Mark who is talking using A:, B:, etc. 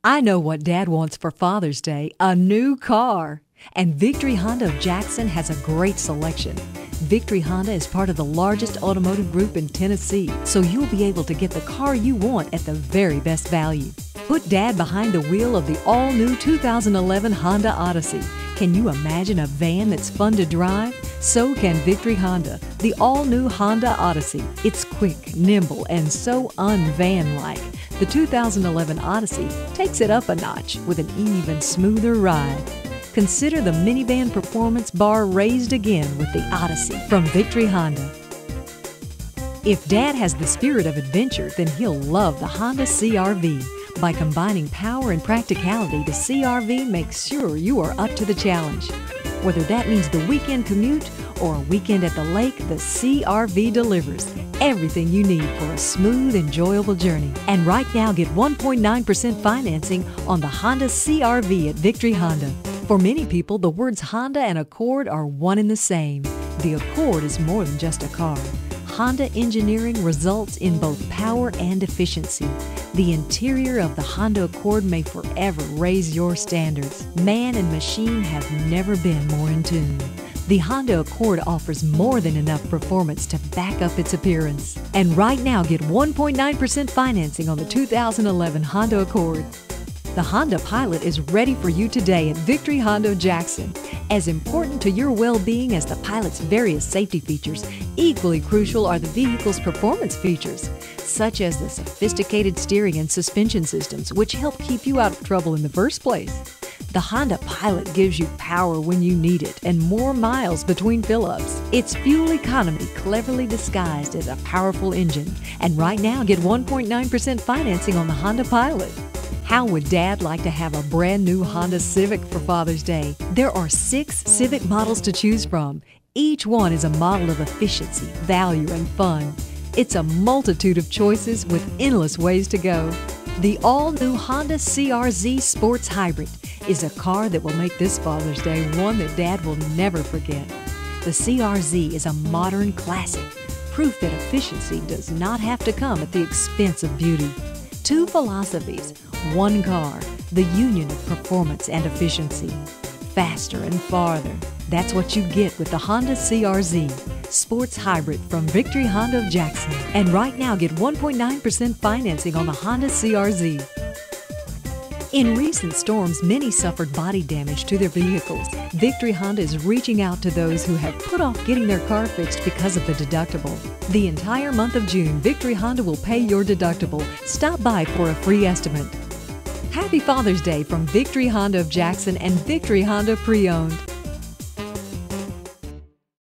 A: I know what Dad wants for Father's Day, a new car. And Victory Honda of Jackson has a great selection. Victory Honda is part of the largest automotive group in Tennessee, so you'll be able to get the car you want at the very best value. Put Dad behind the wheel of the all-new 2011 Honda Odyssey. Can you imagine a van that's fun to drive? So can Victory Honda, the all-new Honda Odyssey. It's quick, nimble, and so un-van-like. The 2011 Odyssey takes it up a notch with an even smoother ride. Consider the minivan performance bar raised again with the Odyssey from Victory Honda. If Dad has the spirit of adventure, then he'll love the Honda CR-V. By combining power and practicality, the CR-V makes sure you are up to the challenge. Whether that means the weekend commute or a weekend at the lake, the CR-V delivers everything you need for a smooth, enjoyable journey. And right now, get 1.9% financing on the Honda CR-V at Victory Honda. For many people, the words Honda and Accord are one and the same. The Accord is more than just a car. Honda engineering results in both power and efficiency. The interior of the Honda Accord may forever raise your standards. Man and machine have never been more in tune. The Honda Accord offers more than enough performance to back up its appearance. And right now, get 1.9% financing on the 2011 Honda Accord. The Honda Pilot is ready for you today at Victory Honda of Jackson. As important to your well-being as the Pilot's various safety features, equally crucial are the vehicle's performance features, such as the sophisticated steering and suspension systems, which help keep you out of trouble in the first place. The Honda Pilot gives you power when you need it and more miles between fill-ups. It's fuel economy cleverly disguised as a powerful engine. And right now, get 1.9% financing on the Honda Pilot. How would Dad like to have a brand new Honda Civic for Father's Day? There are 6 Civic models to choose from. Each one is a model of efficiency, value, and fun. It's a multitude of choices with endless ways to go. The all-new Honda CR-Z Sports Hybrid is a car that will make this Father's Day one that Dad will never forget. The CR-Z is a modern classic, proof that efficiency does not have to come at the expense of beauty. 2 philosophies, 1 car, the union of performance and efficiency. Faster and farther. That's what you get with the Honda CR-Z Sports Hybrid from Victory Honda of Jackson. And right now, get 1.9% financing on the Honda CR-Z. In recent storms, many suffered body damage to their vehicles. Victory Honda is reaching out to those who have put off getting their car fixed because of the deductible. The entire month of June, Victory Honda will pay your deductible. Stop by for a free estimate. Happy Father's Day from Victory Honda of Jackson and Victory Honda Pre-Owned.